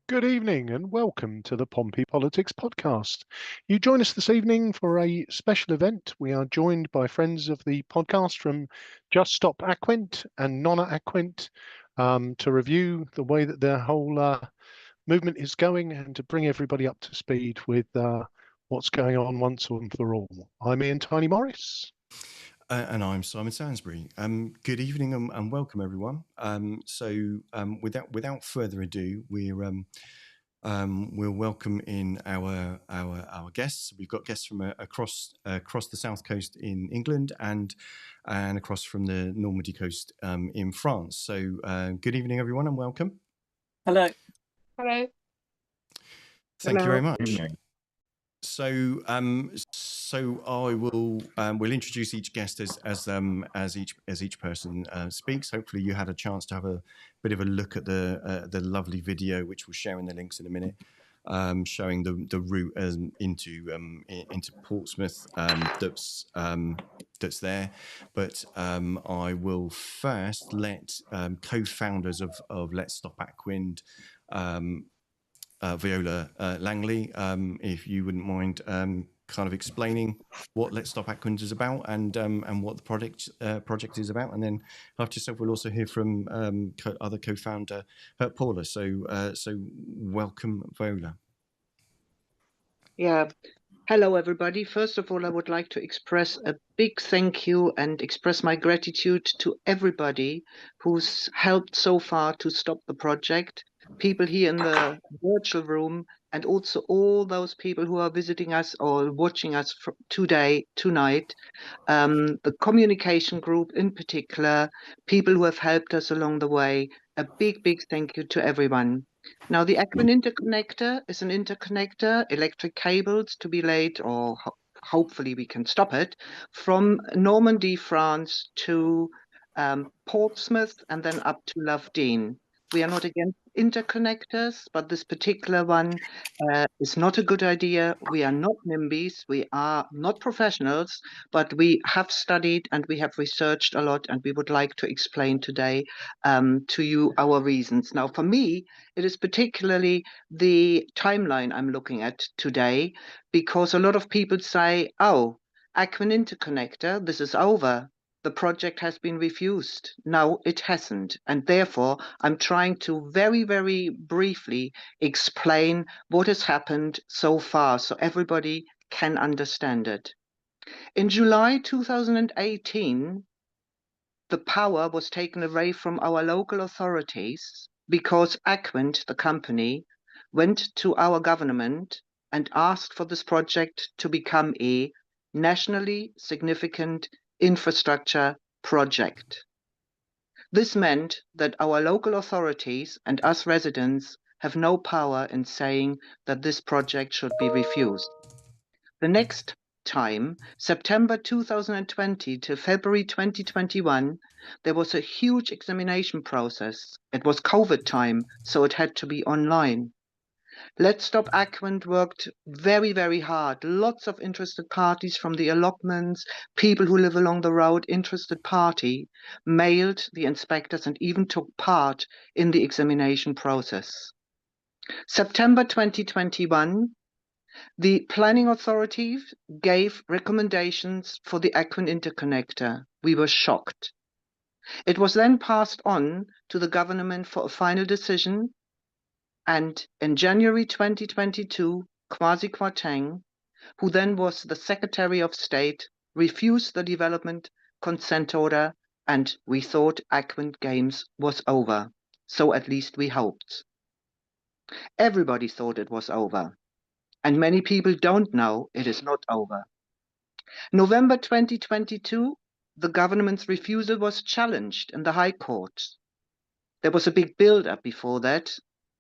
Good evening and welcome to the Pompey Politics podcast. You join us this evening for a special event. We are joined by friends of the podcast from Just Stop Aquind and Nonna Aquind to review the way that their whole movement is going and to bring everybody up to speed with what's going on once and for all. I'm Ian Tiny Morris. And I'm Simon Sainsbury. Good evening and welcome, everyone. Without further ado, we'll welcome in our guests. We've got guests from across the south coast in England and across from the Normandy coast in France. So good evening, everyone, and welcome. Hello. Hello. Thank you very much. So I will we'll introduce each guest as each person speaks. Hopefully, you had a chance to have a bit of a look at the lovely video, which we'll share in the links in a minute, showing the route into Portsmouth that's there. But I will first let co-founders of Let's Stop Aquind, Viola, Langley, if you wouldn't mind kind of explaining what Let's Stop Aquind is about and what the project is about, and then after yourself we'll also hear from other co-founder Paula. So welcome, Viola. Yeah. Hello, everybody. First of all, I would like to express a big thank you and express my gratitude to everybody who's helped so far to stop the project. People here in the virtual room, and also all those people who are visiting us or watching us tonight, the communication group in particular, people who have helped us along the way. A big thank you to everyone. Now, the Aquind interconnector is an interconnector, electric cables to be laid, or hopefully we can stop it, from Normandy, France to Portsmouth and then up to Lovedean. We are not against interconnectors, but this particular one is not a good idea. We are not NIMBYs, we are not professionals, but we have studied and we have researched a lot, and we would like to explain today to you our reasons. Now, for me, it is particularly the timeline I'm looking at today, because a lot of people say, oh, Aquind interconnector, this is over. The project has been refused. No, it hasn't. And therefore, I'm trying to very briefly explain what has happened so far so everybody can understand it. In July 2018, the power was taken away from our local authorities because Aquind, the company, went to our government and asked for this project to become a nationally significant infrastructure project. This meant that our local authorities and us residents have no power in saying that this project should be refused. The next time, September 2020 to February 2021, there was a huge examination process. It was COVID time, so it had to be online. Let's Stop Aquind worked very hard. Lots of interested parties from the allotments, people who live along the road, interested party, mailed the inspectors and even took part in the examination process. September 2021, the planning authorities gave recommendations for the Aquind interconnector. We were shocked. It was then passed on to the government for a final decision. And in January 2022, Kwasi Kwarteng, who then was the Secretary of State, refused the development consent order, and we thought Aquind Games was over. So at least we hoped. Everybody thought it was over. And many people don't know it is not over. November 2022, the government's refusal was challenged in the High Court. There was a big build-up before that.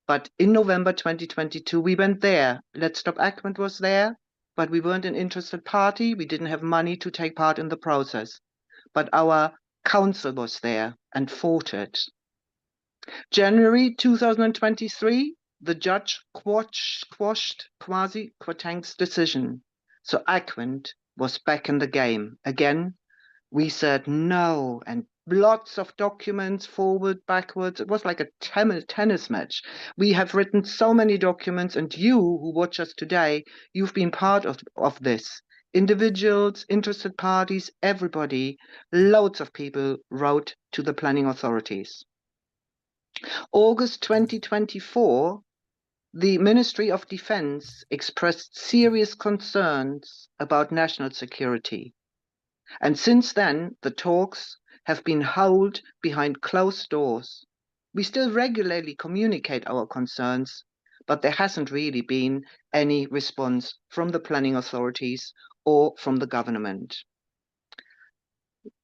But in November 2022, we went there. Let's Stop Aquind was there, but we weren't an interested party. We didn't have money to take part in the process. But our council was there and fought it. January 2023, the judge quashed Kwasi Kwarteng's decision. So Aquind was back in the game. Again, we said no, and lots of documents, forward, backwards. It was like a tennis match. We have written so many documents, and you who watch us today, you've been part of this. Individuals, interested parties, everybody, loads of people wrote to the planning authorities. August 2024, the Ministry of Defense expressed serious concerns about national security. And since then, the talks have been held behind closed doors. We still regularly communicate our concerns, but there hasn't really been any response from the planning authorities or from the government.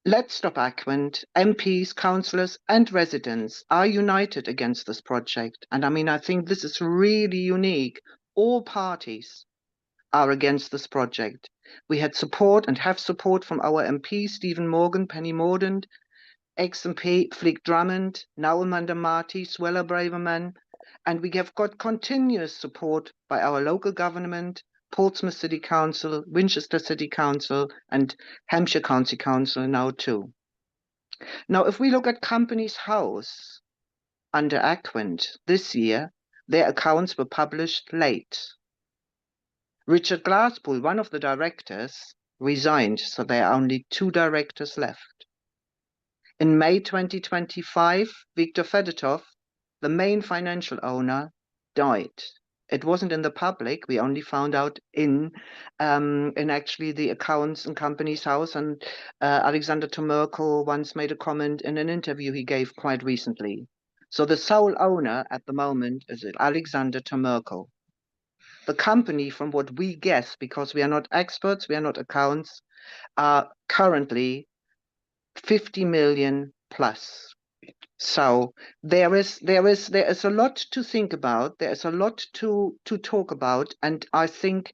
Let's Stop Aquind, MPs, councillors and residents are united against this project. And I mean, I think this is really unique. All parties are against this project. We had support and have support from our MP, Stephen Morgan, Penny Mordaunt, ex-MP Flick Drummond, now Amanda Marty, Suella Braverman, and we have got continuous support by our local government, Portsmouth City Council, Winchester City Council, and Hampshire County Council now too. Now, if we look at Companies House under Aquind this year, their accounts were published late. Richard Glasspool, one of the directors, resigned, so there are only 2 directors left. In May 2025, Viktor Fedotov, the main financial owner, died. It wasn't in the public. We only found out in actually the accounts in Companies House, and Alexander Tomerko once made a comment in an interview he gave quite recently. So the sole owner at the moment is Alexander Tomerko. The company, from what we guess, because we are not experts, we are not accounts, are currently 50 million plus. So there is a lot to think about. There is a lot to talk about, and I think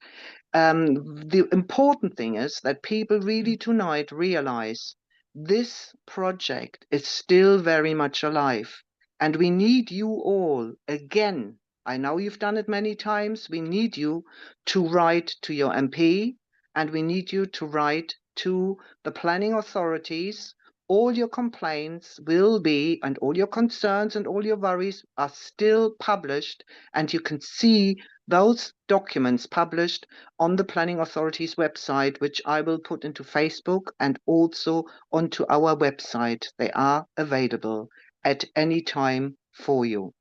the important thing is that people really tonight realize this project is still very much alive, and we need you all again. I know you've done it many times. We need you to write to your MP, and we need you to write to the planning authorities. All your complaints will be, and all your concerns and all your worries are still published, and you can see those documents published on the planning authority's website, which I will put into Facebook and also onto our website. They are available at any time for you.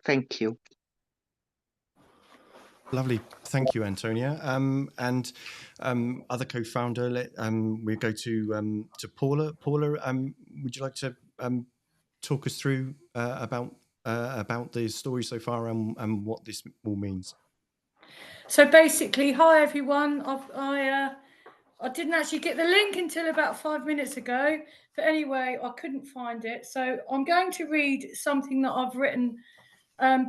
Thank you. Lovely, thank you, Antonia. And other co-founder, we go to Paula. Paula, would you like to talk us through about the story so far and what this all means? So basically, hi everyone. I didn't actually get the link until about 5 minutes ago, but anyway, I couldn't find it. So I'm going to read something that I've written.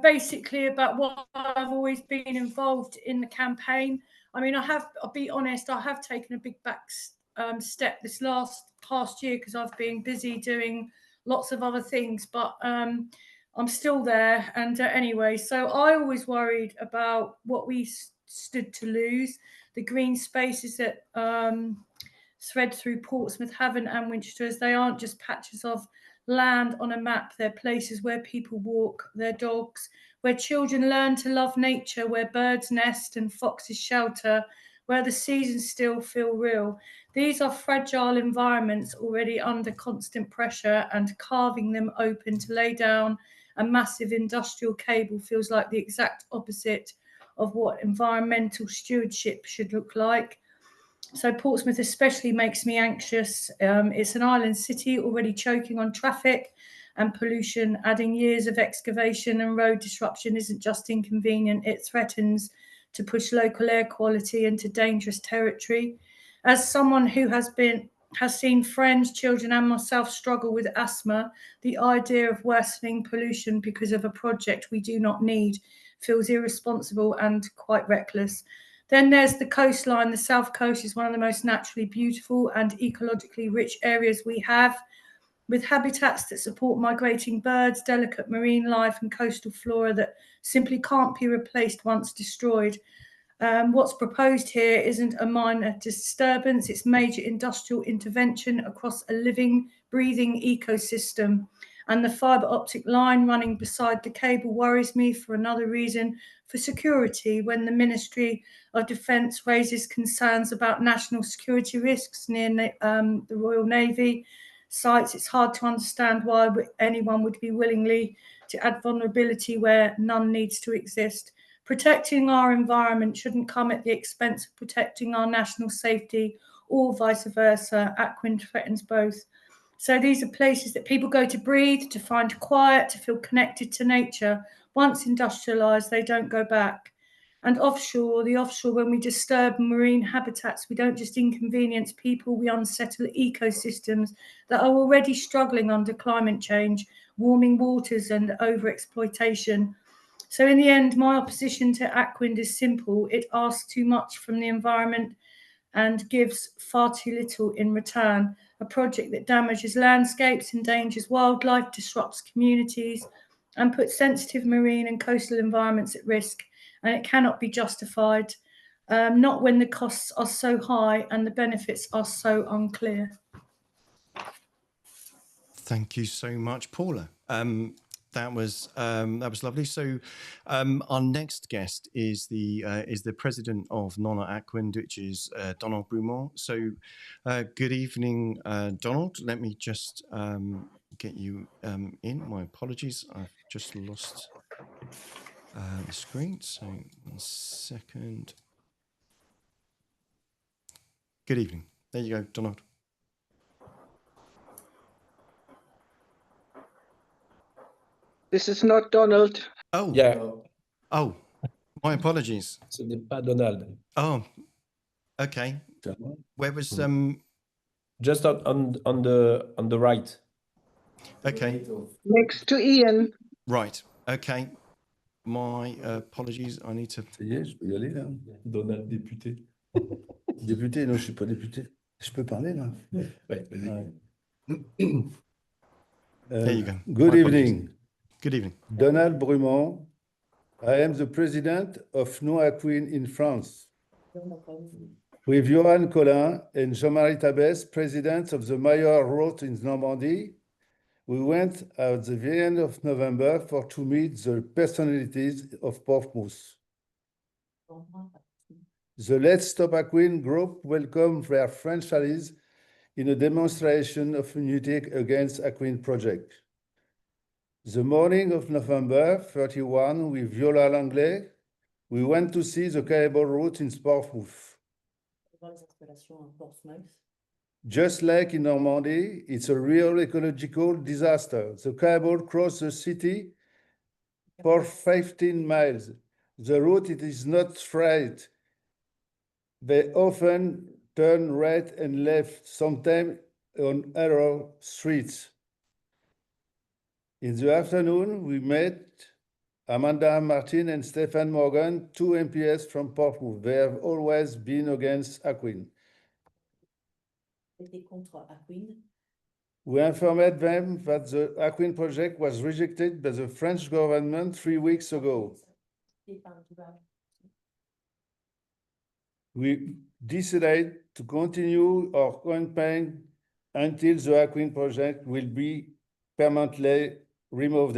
Basically about what I've always been involved in the campaign. I mean, I'll be honest, I have taken a big back step this past year because I've been busy doing lots of other things, but I'm still there. And anyway, so I always worried about what we stood to lose, the green spaces that thread through Portsmouth, Havant and Winchester, as they aren't just patches of land on a map. They're places where people walk their dogs, where children learn to love nature, where birds nest and foxes shelter, where the seasons still feel real. These are fragile environments already under constant pressure, and carving them open to lay down a massive industrial cable feels like the exact opposite of what environmental stewardship should look like. So Portsmouth especially makes me anxious. It's an island city already choking on traffic and pollution. Adding years of excavation and road disruption isn't just inconvenient, it threatens to push local air quality into dangerous territory. As someone who has seen friends, children and myself struggle with asthma, the idea of worsening pollution because of a project we do not need feels irresponsible and quite reckless. Then there's the coastline. The South Coast is one of the most naturally beautiful and ecologically rich areas we have, with habitats that support migrating birds, delicate marine life and coastal flora that simply can't be replaced once destroyed. What's proposed here isn't a minor disturbance, it's major industrial intervention across a living, breathing ecosystem. And the fibre optic line running beside the cable worries me for another reason, for security, when the Ministry of Defence raises concerns about national security risks near the Royal Navy sites. It's hard to understand why anyone would be willingly to add vulnerability where none needs to exist. Protecting our environment shouldn't come at the expense of protecting our national safety, or vice versa. Aquind threatens both. So these are places that people go to breathe, to find quiet, to feel connected to nature. Once industrialised, they don't go back. And offshore, when we disturb marine habitats, we don't just inconvenience people, we unsettle ecosystems that are already struggling under climate change, warming waters and overexploitation. So in the end, my opposition to Aquind is simple. It asks too much from the environment and gives far too little in return. A project that damages landscapes, endangers wildlife, disrupts communities, and puts sensitive marine and coastal environments at risk. And it cannot be justified, not when the costs are so high and the benefits are so unclear. Thank you so much, Paula. That was lovely. So our next guest is the president of Nona Aquind, which is Donald Brument. So good evening, Donald. Let me just get you in. My apologies. I've just lost the screen. So 1 second. Good evening. There you go, Donald. This is not Donald. Oh, yeah. Oh, my apologies. Ce n'est pas Donald. Oh, okay. Where was Just on the right. Okay. Next to Ian. Right. Okay. My apologies. I need to. Ça y est, je peux y aller là. Donald député. Député, non, je suis pas député. Je peux parler là. Ouais, There you go. Good My evening. Good evening. Donald Brument. I am the president of Nona Aquind in France. With Yoann, Collin, and Seine-Maritime, presidents of the Mayor route in Normandy, we went at the end of November to meet the personalities of Portsmouth. The Let's Stop Aquind group welcomed their French allies in a demonstration of unity against Aquind project. The morning of November 31, with Viola Langley, we went to see the cable route in Portsmouth. Just like in Normandy, it's a real ecological disaster. The cable crossed the city for 15 miles. The route it is not straight. They often turn right and left, sometimes on narrow streets. In the afternoon, we met Amanda Martin and Stephen Morgan, two MPs from Portsmouth. They have always been against Aquind. We informed them that the Aquind project was rejected by the French government 3 weeks ago. We decided to continue our campaign until the Aquind project will be permanently removed.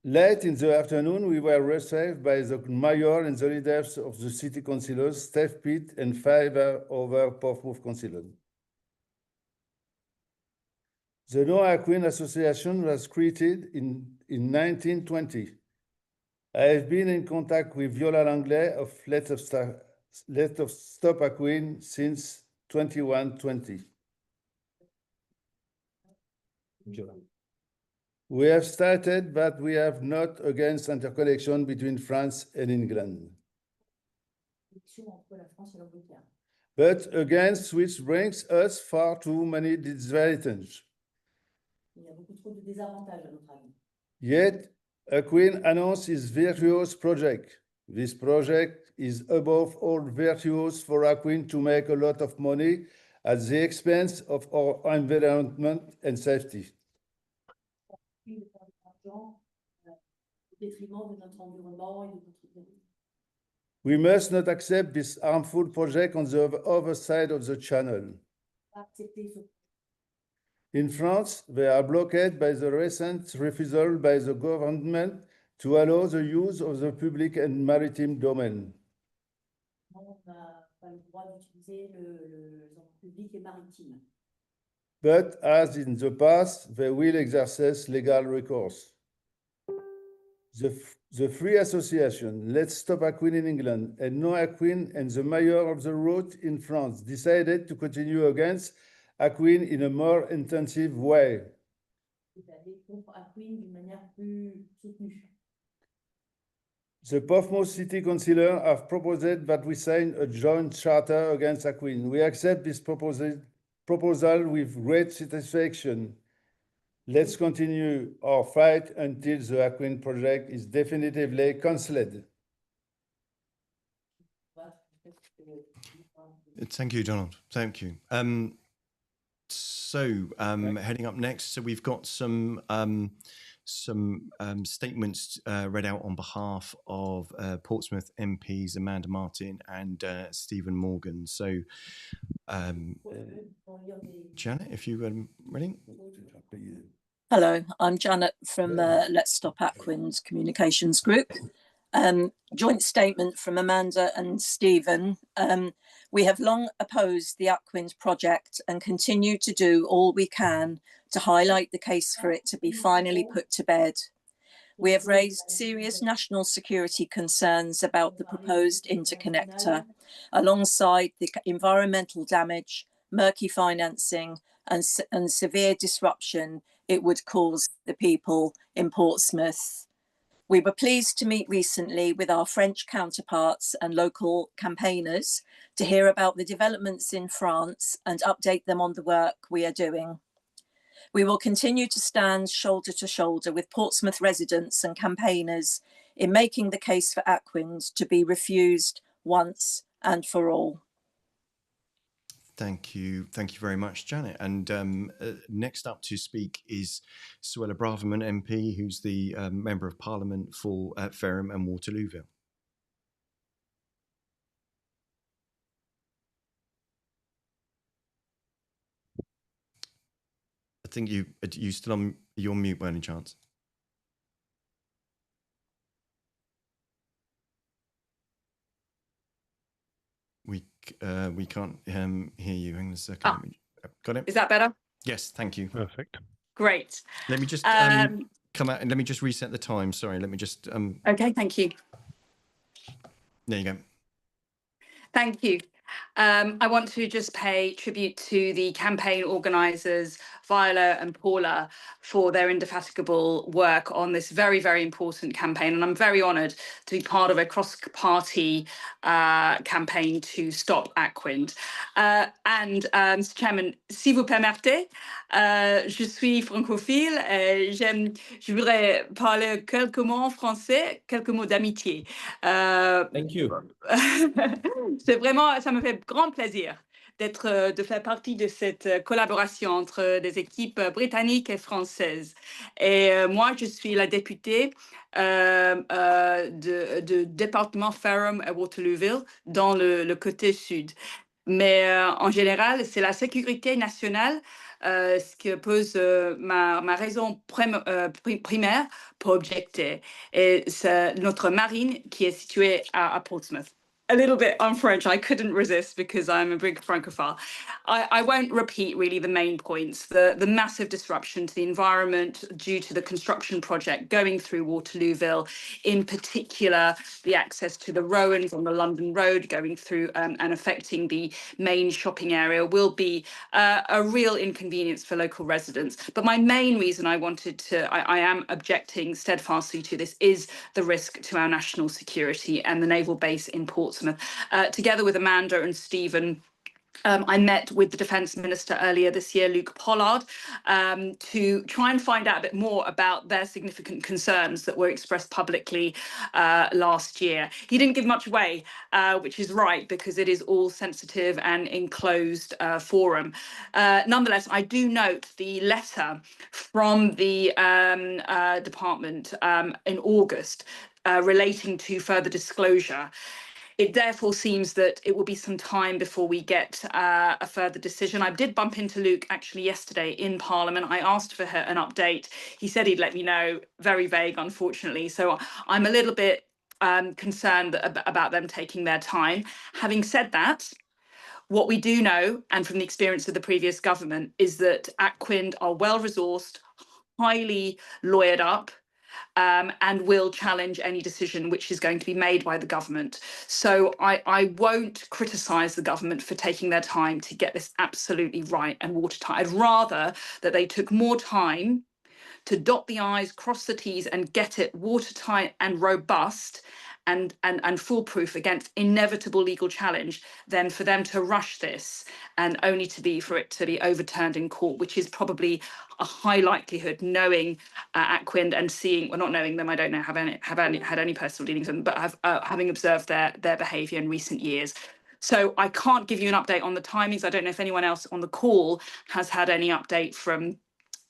Late in the afternoon, we were received by the mayor and the leaders of the city councillors, Steph Pitt, and 5 other Portsmouth councillors. The Nona Aquind Association was created in 1920. I have been in contact with Viola Langley of Let's Stop Aquind since 2120. We have stated that we have not against interconnection between France and England, but against which brings us far too many disadvantages. Yet, Aquind announced his virtuous project. This project is above all virtuous for Aquind to make a lot of money at the expense of our environment and safety. We must not accept this harmful project on the other side of the channel. In France, they are blocked by the recent refusal by the government to allow the use of the public and maritime domain. But as in the past, they will exercise legal recourse. The Free Association, Let's Stop Aquind in England, and No Aquind, and the mayor of the route in France decided to continue against Aquind in a more intensive way. The Portsmouth City Councillor have proposed that we sign a joint charter against Aquind. We accept this proposal with great satisfaction. Let's continue our fight until the Aquind project is definitively cancelled. Thank you, Donald. Thank you. Heading up next, so we've got some statements read out on behalf of Portsmouth MPs Amanda Martin and Stephen Morgan. So, Janet, if you were ready. Hello, I'm Janet from Let's Stop Aquind's Communications Group. Joint statement from Amanda and Stephen. We have long opposed the Aquind project and continue to do all we can to highlight the case for it to be finally put to bed. We have raised serious national security concerns about the proposed interconnector, alongside the environmental damage, murky financing, and severe disruption it would cause the people in Portsmouth. We were pleased to meet recently with our French counterparts and local campaigners to hear about the developments in France and update them on the work we are doing. We will continue to stand shoulder to shoulder with Portsmouth residents and campaigners in making the case for Aquind to be refused once and for all. Thank you very much, Janet. And next up to speak is Suella Braverman MP, who's the Member of Parliament for Fareham and Waterlooville. I think you still on your mute by any chance. We can't hear you. Hang on a second. Got it? Is that better? Yes, thank you. Perfect. Great. Let me just come out and let me just reset the time. Sorry, let me just Okay, thank you. There you go. Thank you. I want to just pay tribute to the campaign organisers, Viola and Paula, for their indefatigable work on this very, very important campaign. And I'm very honoured to be part of a cross-party campaign to stop Aquind. Mr. Chairman, si vous permettez, je suis francophile et je voudrais parler quelques mots en français, quelques mots d'amitié. Thank you. C'est vraiment, ça me fait grand plaisir de faire partie de cette collaboration entre des équipes britanniques et françaises. Et moi, je suis la députée de département Fareham et Waterlooville dans le côté sud. Mais en général, c'est la sécurité nationale ce qui pose ma raison primaire pour objecter. Et c'est notre marine qui est située à Portsmouth. A little bit on French, I couldn't resist because I'm a big Francophile. I won't repeat really the main points. The massive disruption to the environment due to the construction project going through Waterlooville, in particular the access to the Rowans on the London Road going through and affecting the main shopping area will be a real inconvenience for local residents. But my main reason I am objecting steadfastly to this is the risk to our national security and the naval base in Portsmouth. Together with Amanda and Stephen, I met with the Defence Minister earlier this year, Luc Pollard, to try and find out a bit more about their significant concerns that were expressed publicly last year. He didn't give much away, which is right, because it is all sensitive and enclosed forum. Nonetheless, I do note the letter from the department in August relating to further disclosure. It therefore seems that it will be some time before we get a further decision. I did bump into Luke actually yesterday in Parliament. I asked for an update. He said he'd let me know. Very vague, unfortunately. So I'm a little bit concerned about them taking their time. Having said that, what we do know, and from the experience of the previous government, is that Aquind are well-resourced, highly lawyered up, and will challenge any decision which is going to be made by the government. So I won't criticise the government for taking their time to get this absolutely right and watertight. I'd rather that they took more time to dot the I's, cross the T's, and get it watertight and robust and foolproof against inevitable legal challenge than for them to rush this and only for it to be overturned in court, which is probably a high likelihood, knowing Aquind and seeing, well, not knowing them, I don't know, have had any personal dealings with them, but having observed their behaviour in recent years. So I can't give you an update on the timings. I don't know if anyone else on the call has had any update from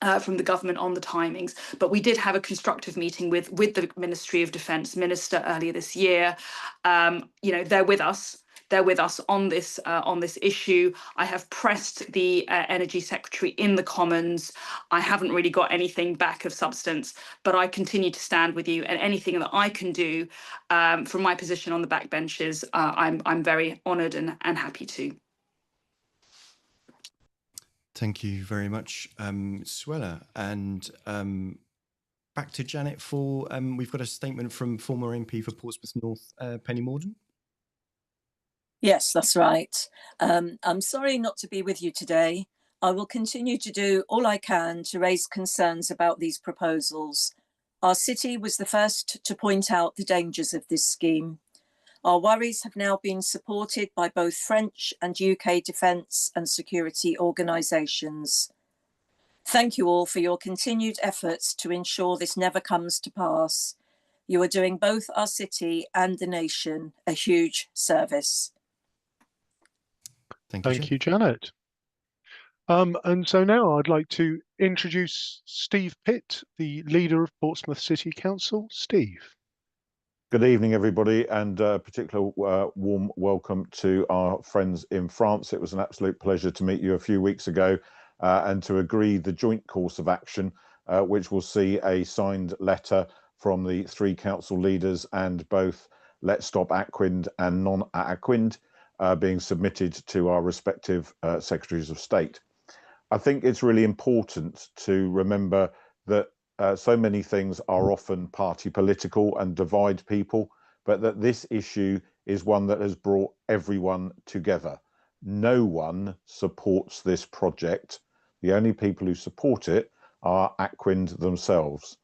the government on the timings, but we did have a constructive meeting with the Ministry of Defence Minister earlier this year. They're with us. They're with us on this issue. I have pressed the Energy Secretary in the Commons. I haven't really got anything back of substance, but I continue to stand with you, and anything that I can do from my position on the backbenches, I'm very honoured and happy to. Thank you very much, Suella. And back to Janet for, we've got a statement from former MP for Portsmouth North, Penny Mordaunt. Yes, that's right. I'm sorry not to be with you today. I will continue to do all I can to raise concerns about these proposals. Our city was the first to point out the dangers of this scheme. Our worries have now been supported by both French and UK defence and security organisations. Thank you all for your continued efforts to ensure this never comes to pass. You are doing both our city and the nation a huge service. Thank you, Janet. And so now I'd like to introduce Steve Pitt, the leader of Portsmouth City Council. Steve. Good evening, everybody, and a particular warm welcome to our friends in France. It was an absolute pleasure to meet you a few weeks ago and to agree the joint course of action, which will see a signed letter from the three council leaders and both Let's Stop Aquind and Non-Aquind being submitted to our respective Secretaries of State. I think it's really important to remember that so many things are often party political and divide people, but that this issue is one that has brought everyone together. No one supports this project. The only people who support it are Aquind themselves.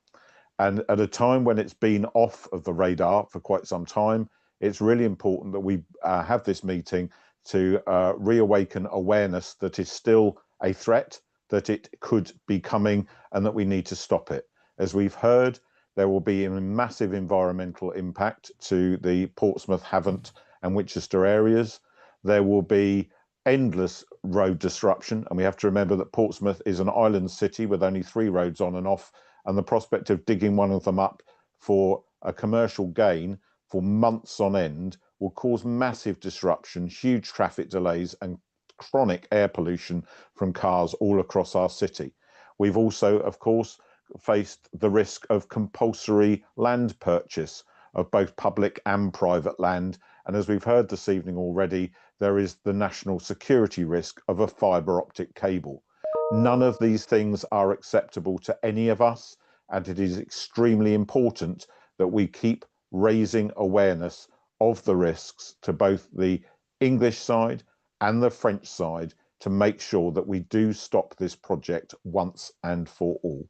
And at a time when it's been off of the radar for quite some time, it's really important that we have this meeting to reawaken awareness that is still a threat, that it could be coming, and that we need to stop it. As we've heard, there will be a massive environmental impact to the Portsmouth, Havant and Winchester areas. There will be endless road disruption, and we have to remember that Portsmouth is an island city with only 3 roads on and off, and the prospect of digging one of them up for a commercial gain for months on end will cause massive disruption, huge traffic delays and chronic air pollution from cars all across our city. We've also, of course, faced the risk of compulsory land purchase of both public and private land. And as we've heard this evening already, there is the national security risk of a fibre optic cable. None of these things are acceptable to any of us, and it is extremely important that we keep raising awareness of the risks to both the English side and the French side to make sure that we do stop this project once and for all.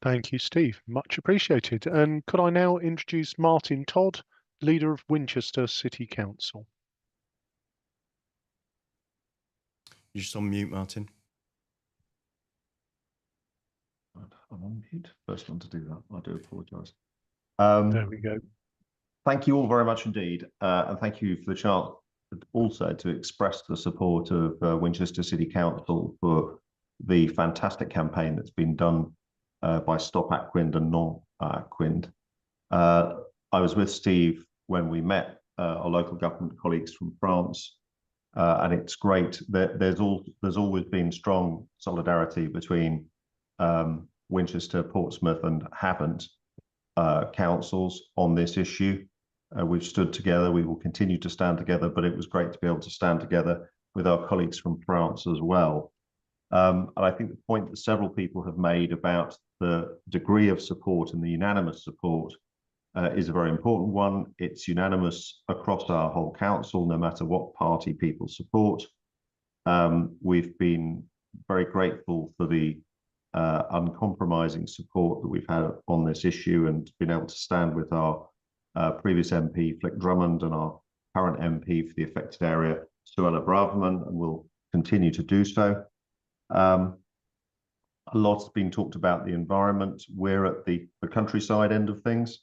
Thank you, Steve. Much appreciated. And could I now introduce Martin Todd, leader of Winchester City Council? You're just on mute, Martin. I'm on mute. First one to do that. I do apologise. There we go. Thank you all very much indeed, and thank you for the chance also to express the support of Winchester City Council for the fantastic campaign that's been done by Stop Aquind and Non-Aquind. I was with Steve when we met our local government colleagues from France, and it's great that there's always been strong solidarity between Winchester, Portsmouth, and Havant councils on this issue. We've stood together. We will continue to stand together, but it was great to be able to stand together with our colleagues from France as well. And I think the point that several people have made about the degree of support and the unanimous support is a very important one. It's unanimous across our whole council, no matter what party people support. We've been very grateful for the uncompromising support that we've had on this issue, and been able to stand with our previous MP, Flick Drummond, and our current MP for the affected area, Suella Braverman, and will continue to do so. A lot's been talked about the environment. We're at the countryside end of things,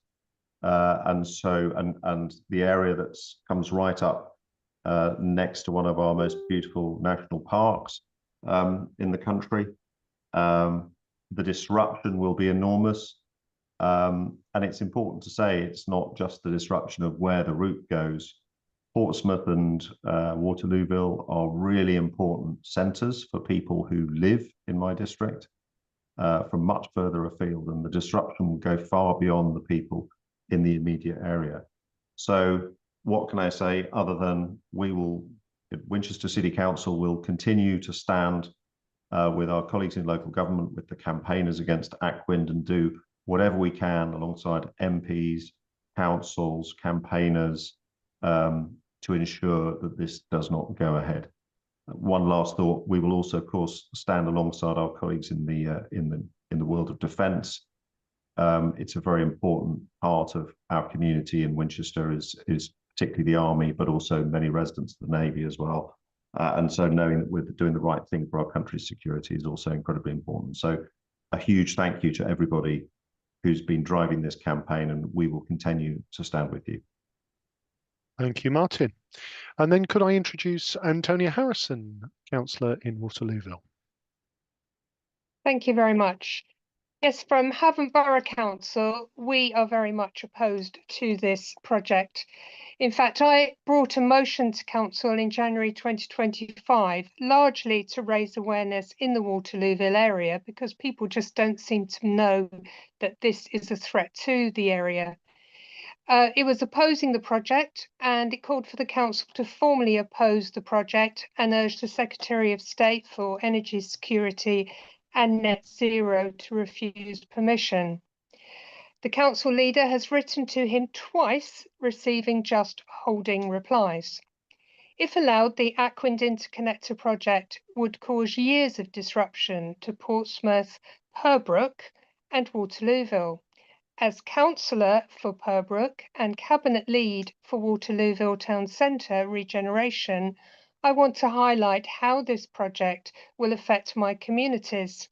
and the area that comes right up next to one of our most beautiful national parks in the country. The disruption will be enormous, and it's important to say it's not just the disruption of where the route goes. Portsmouth and Waterlooville are really important centres for people who live in my district from much further afield, and the disruption will go far beyond the people in the immediate area. So what can I say other than Winchester City Council will continue to stand with our colleagues in local government, with the campaigners against Aquind, and do whatever we can alongside MPs, councils, campaigners, to ensure that this does not go ahead. One last thought: we will also, of course, stand alongside our colleagues in the world of defence. It's a very important part of our community in Winchester, is particularly the Army, but also many residents of the Navy as well. And so knowing that we're doing the right thing for our country's security is also incredibly important. So a huge thank you to everybody who's been driving this campaign, and we will continue to stand with you. Thank you, Martin. And then could I introduce Antonia Harrison, councillor in Waterlooville? Thank you very much. Yes, from Havant Borough Council, we are very much opposed to this project. In fact, I brought a motion to Council in January 2025, largely to raise awareness in the Waterlooville area, because people just don't seem to know that this is a threat to the area. It was opposing the project, and it called for the Council to formally oppose the project and urged the Secretary of State for Energy Security and Net Zero to refuse permission. The council leader has written to him twice, receiving just holding replies. If allowed, the Aquind interconnector project would cause years of disruption to Portsmouth, Purbrook and Waterlooville. As councillor for Purbrook and cabinet lead for Waterlooville Town Centre regeneration, I want to highlight how this project will affect my communities.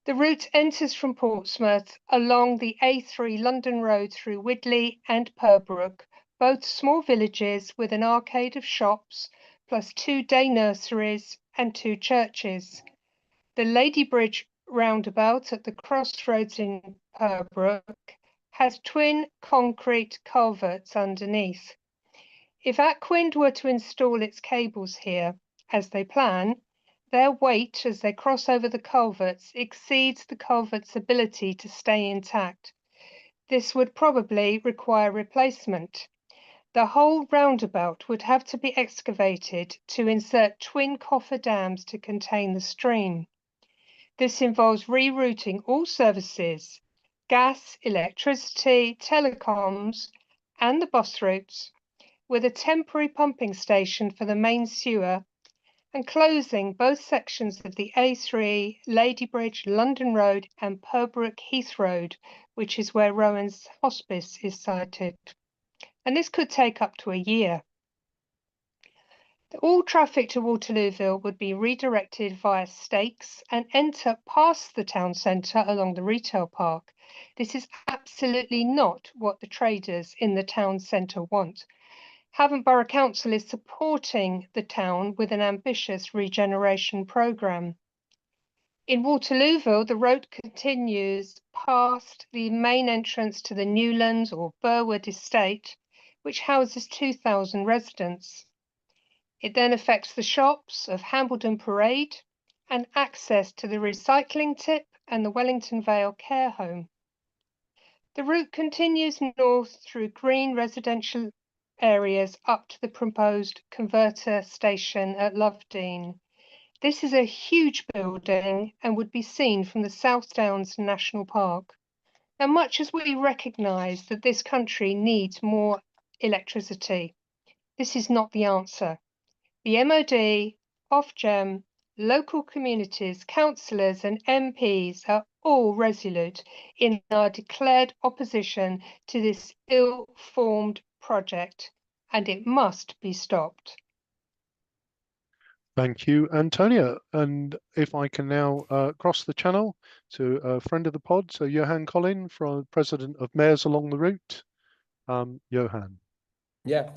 The route enters from Portsmouth along the A3 London Road through Widley and Purbrook, both small villages with an arcade of shops, plus 2 day nurseries and 2 churches. The Ladybridge roundabout at the crossroads in Purbrook has twin concrete culverts underneath. If Aquind were to install its cables here, as they plan, their weight as they cross over the culverts exceeds the culvert's ability to stay intact. This would probably require replacement. The whole roundabout would have to be excavated to insert twin coffer dams to contain the stream. This involves rerouting all services, gas, electricity, telecoms, and the bus routes, with a temporary pumping station for the main sewer, and closing both sections of the A3, Ladybridge, London Road and Purbrook Heath Road, which is where Rowan's Hospice is sited. And this could take up to a year. All traffic to Waterlooville would be redirected via Stakes and enter past the town centre along the retail park. This is absolutely not what the traders in the town centre want. Havant Borough Council is supporting the town with an ambitious regeneration programme. In Waterlooville, the road continues past the main entrance to the Newlands or Burwood estate, which houses 2,000 residents. It then affects the shops of Hambledon Parade and access to the recycling tip and the Wellington Vale care home. The route continues north through green residential areas up to the proposed converter station at Lovedean. This is a huge building and would be seen from the South Downs National Park. Now, much as we recognise that this country needs more electricity, this is not the answer. The MOD, Ofgem, local communities, councillors and MPs are all resolute in our declared opposition to this ill-formed project, and it must be stopped. Thank you, Antonia. And if I can now cross the channel to a friend of the pod, so Yoann Collin, President of Mayors Along the Route. Yoann. Yeah.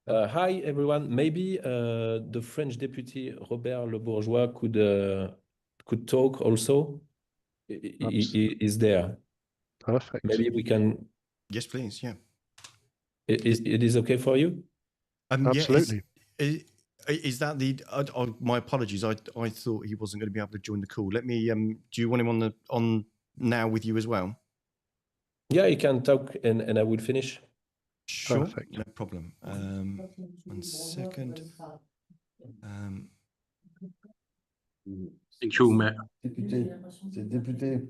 Hi, everyone. Maybe the French deputy, Robert Le Bourgeois, could talk also. He is there. Perfect. Maybe we can... Yes, please, yeah. It is okay for you? Absolutely. Yeah, is that the... my apologies, I thought he wasn't going to be able to join the call. Let me... do you want him on now with you as well? Yeah, he can talk and I will finish. Sure, perfect. No problem. 1 second. Thank you, Mayor. Député, c'est le député,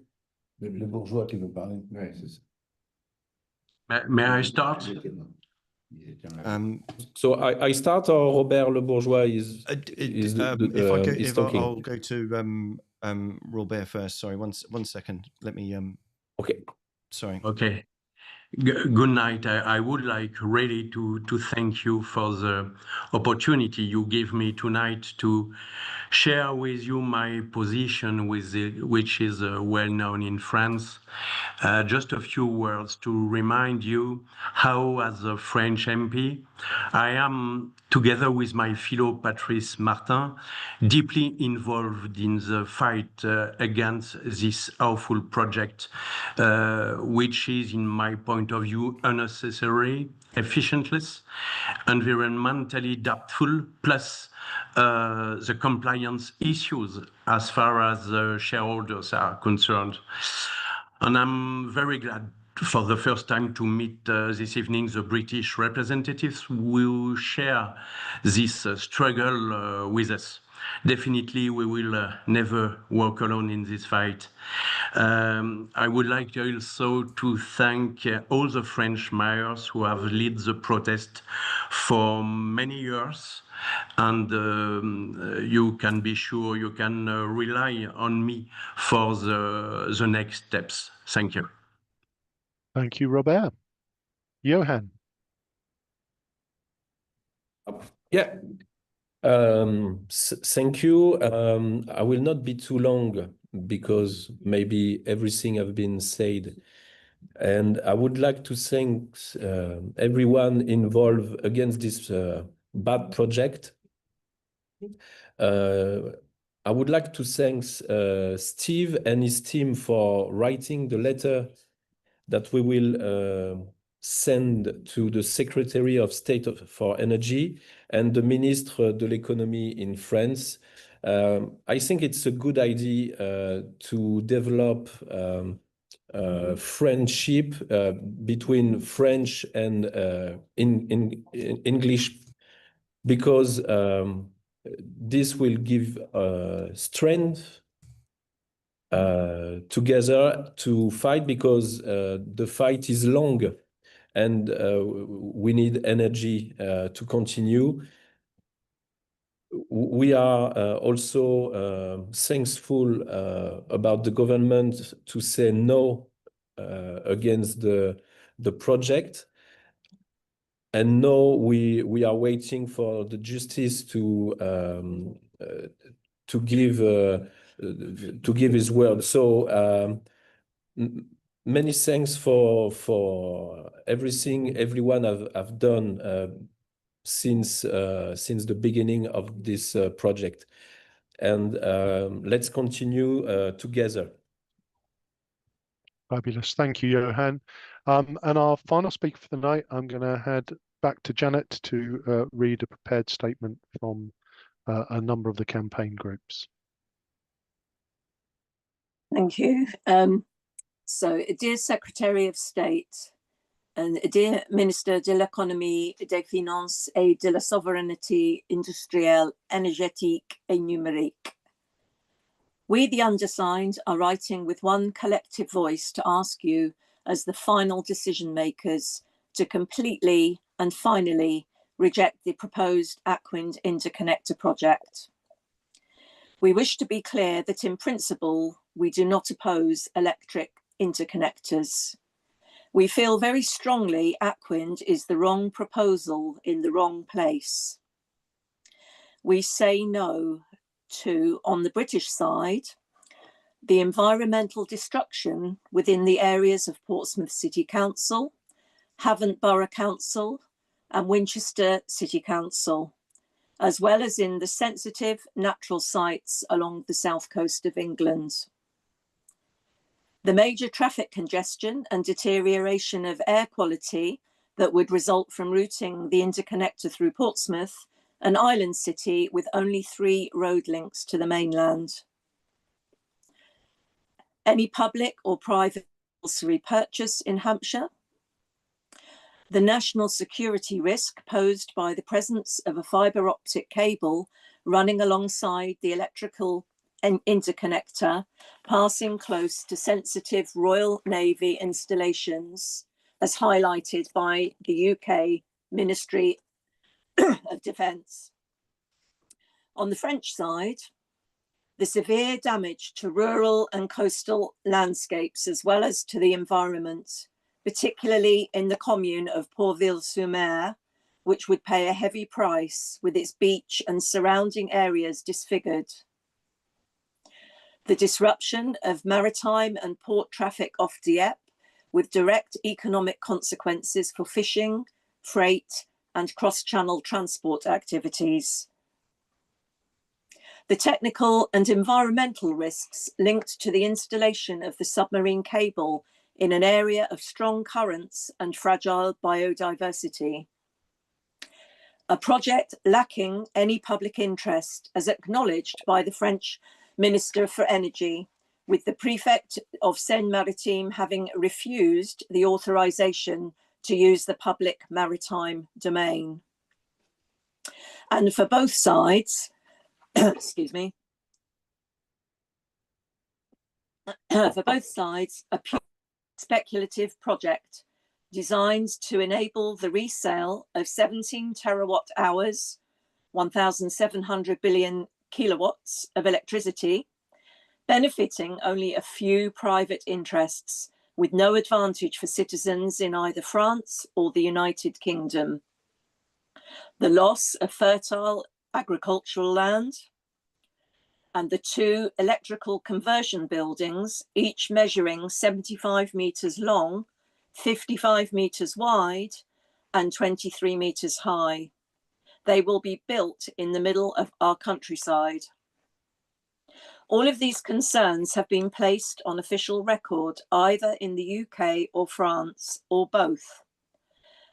le bourgeois qui veut parler. Ouais, c'est ça. May I start? So I start, or Robert Le Bourgeois is talking? I'll go to Robert first. Sorry, one second. Let me. Okay. Sorry. Okay. Good night. I would like really to thank you for the opportunity you give me tonight to share with you my position, which is well known in France. Just a few words to remind you how, as a French MP, I am, together with my fellow Patrice Martin, deeply involved in the fight against this awful project, which is, in my point of view, unnecessary, efficientless, environmentally doubtful, plus the compliance issues as far as shareholders are concerned. And I'm very glad for the first time to meet this evening the British representatives who share this struggle with us. Definitely, we will never walk alone in this fight. I would like also to thank all the French mayors who have led the protest for many years. And you can be sure you can rely on me for the next steps. Thank you. Thank you, Robert. Yoann. Yeah. Thank you. I will not be too long because maybe everything have been said. And I would like to thank everyone involved against this bad project. I would like to thank Steve and his team for writing the letter that we will send to the Secretary of State for Energy and the Ministre de l'Économie in France. I think it's a good idea to develop friendship between French and English, because this will give strength together to fight, because the fight is long and we need energy to continue. We are also thankful about the government to say no against the project. and now we are waiting for the justice to give his word. So many thanks for everything everyone have done since the beginning of this project, and let's continue together. Fabulous. Thank you, Yoann. And our final speaker for the night, I'm going to head back to Janet to read a prepared statement from a number of the campaign groups. Thank you. So, dear Secretary of State, and dear Ministre de l'Économie, des Finances et de la Souveraineté industrielle, énergétique et numérique. We, the undersigned, are writing with one collective voice to ask you, as the final decision makers, to completely and finally reject the proposed Aquind interconnector project. We wish to be clear that in principle, we do not oppose electric interconnectors. We feel very strongly Aquind is the wrong proposal in the wrong place. We say no to, on the British side, the environmental destruction within the areas of Portsmouth City Council, Havant Borough Council and Winchester City Council, as well as in the sensitive natural sites along the south coast of England. The major traffic congestion and deterioration of air quality that would result from routing the interconnector through Portsmouth, an island city with only 3 road links to the mainland. Any public or private compulsory purchase in Hampshire. The national security risk posed by the presence of a fibre optic cable running alongside the electrical interconnector, passing close to sensitive Royal Navy installations, as highlighted by the UK Ministry of Defence. On the French side, the severe damage to rural and coastal landscapes, as well as to the environment, particularly in the commune of Tourville-sur-Arques, which would pay a heavy price with its beach and surrounding areas disfigured. The disruption of maritime and port traffic off Dieppe, with direct economic consequences for fishing, freight, and cross-channel transport activities. The technical and environmental risks linked to the installation of the submarine cable in an area of strong currents and fragile biodiversity. A project lacking any public interest, as acknowledged by the French Minister for Energy, with the prefect of Seine-Maritime having refused the authorization to use the public maritime domain. And for both sides, excuse me, for both sides, a pure speculative project designed to enable the resale of 17 terawatt hours, 1,700 billion kilowatts of electricity, benefiting only a few private interests, with no advantage for citizens in either France or the United Kingdom. The loss of fertile agricultural land, and the 2 electrical conversion buildings, each measuring 75 metres long, 55 metres wide, and 23 metres high. They will be built in the middle of our countryside. All of these concerns have been placed on official record, either in the UK or France, or both.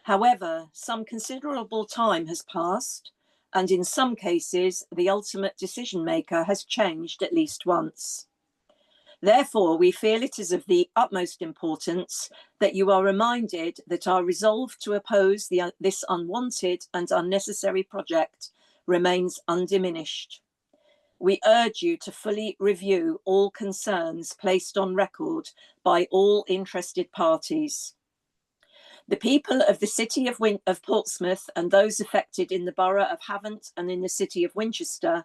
However, some considerable time has passed, and in some cases, the ultimate decision maker has changed at least once. Therefore, we feel it is of the utmost importance that you are reminded that our resolve to oppose this unwanted and unnecessary project remains undiminished. We urge you to fully review all concerns placed on record by all interested parties. The people of the city of Portsmouth and those affected in the borough of Havant and in the city of Winchester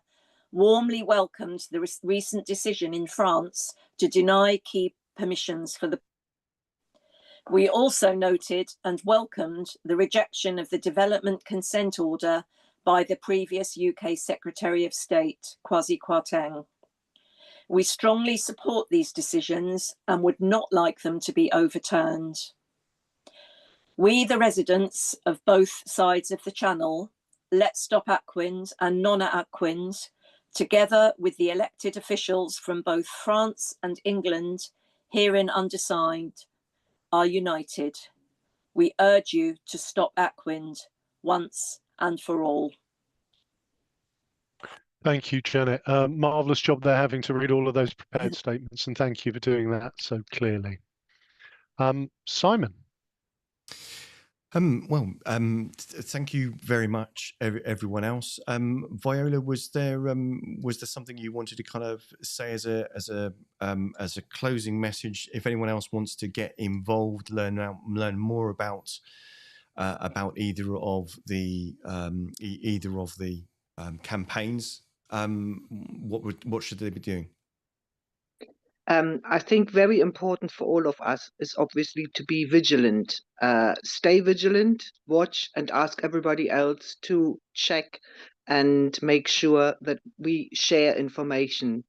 warmly welcomed the recent decision in France to deny key permissions for the. We also noted and welcomed the rejection of the Development Consent Order by the previous UK Secretary of State, Kwasi Kwarteng. We strongly support these decisions and would not like them to be overturned. We, the residents of both sides of the channel, Let's Stop Aquind and Nonna Aquind, together with the elected officials from both France and England, herein undersigned, are united. We urge you to stop Aquind once and for all. Thank you, Janet. Marvellous job there, having to read all of those prepared statements, and thank you for doing that so clearly. Simon. Thank you very much, everyone else. Viola, was there something you wanted to kind of say as a closing message? If anyone else wants to get involved, learn more about either of the campaigns, what should they be doing? I think very important for all of us is obviously to be vigilant. Stay vigilant, watch, and ask everybody else to check and make sure that we share information.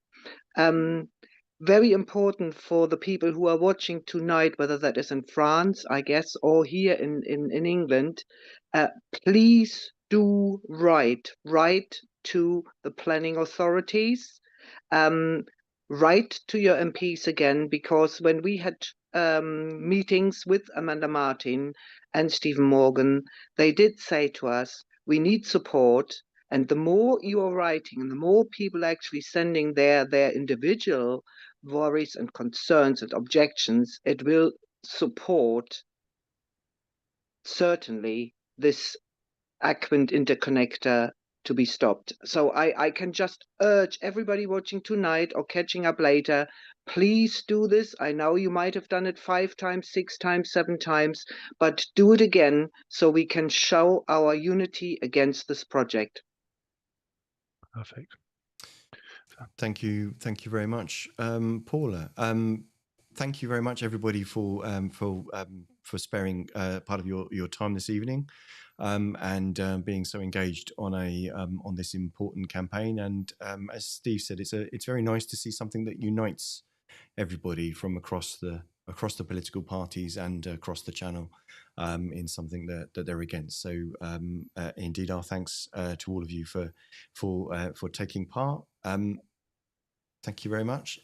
Very important for the people who are watching tonight, whether that is in France, I guess, or here in England, please do write to the planning authorities. Write to your MPs again, because when we had meetings with Amanda Martin and Stephen Morgan, they did say to us, we need support. And the more you are writing and the more people actually sending their individual worries and concerns and objections, it will support certainly this Aquind interconnector to be stopped. So I can just urge everybody watching tonight or catching up later, please do this. I know you might have done it 5 times, 6 times, 7 times, but do it again so we can show our unity against this project. Perfect. Thank you very much, Paula. Thank you very much, everybody, for sparing part of your time this evening. And being so engaged on this important campaign. And as Steve said, it's very nice to see something that unites everybody from across the political parties and across the channel in something that they're against. So indeed, our thanks to all of you for taking part. Thank you very much,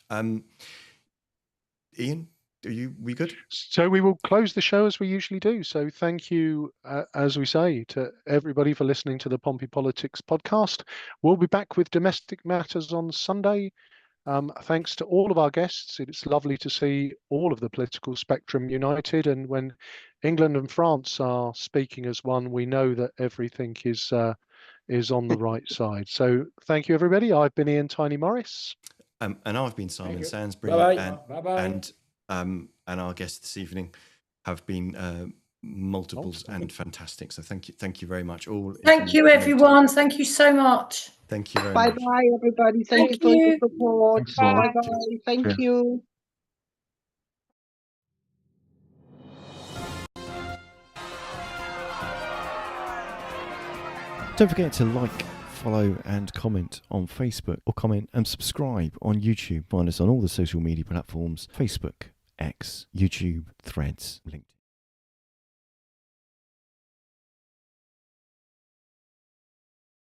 Ian. We good? So we will close the show as we usually do. So thank you, as we say, to everybody for listening to the Pompey Politics podcast. We'll be back with domestic matters on Sunday. Thanks to all of our guests. It's lovely to see all of the political spectrum united. And when England and France are speaking as one, we know that everything is on the right side. So thank you, everybody. I've been Ian Tiny Morris. And I've been Simon Sansbury. Bye-bye. And our guests this evening have been multiples and fantastic. So thank you very much all. Thank you, everyone. Thank you so much. Thank you very much. Bye, everybody. Thank you for your support. Bye. Thank you. Don't forget to like, follow and comment on Facebook, or comment and subscribe on YouTube. Find us on all the social media platforms: Facebook, X, YouTube, Threads, LinkedIn.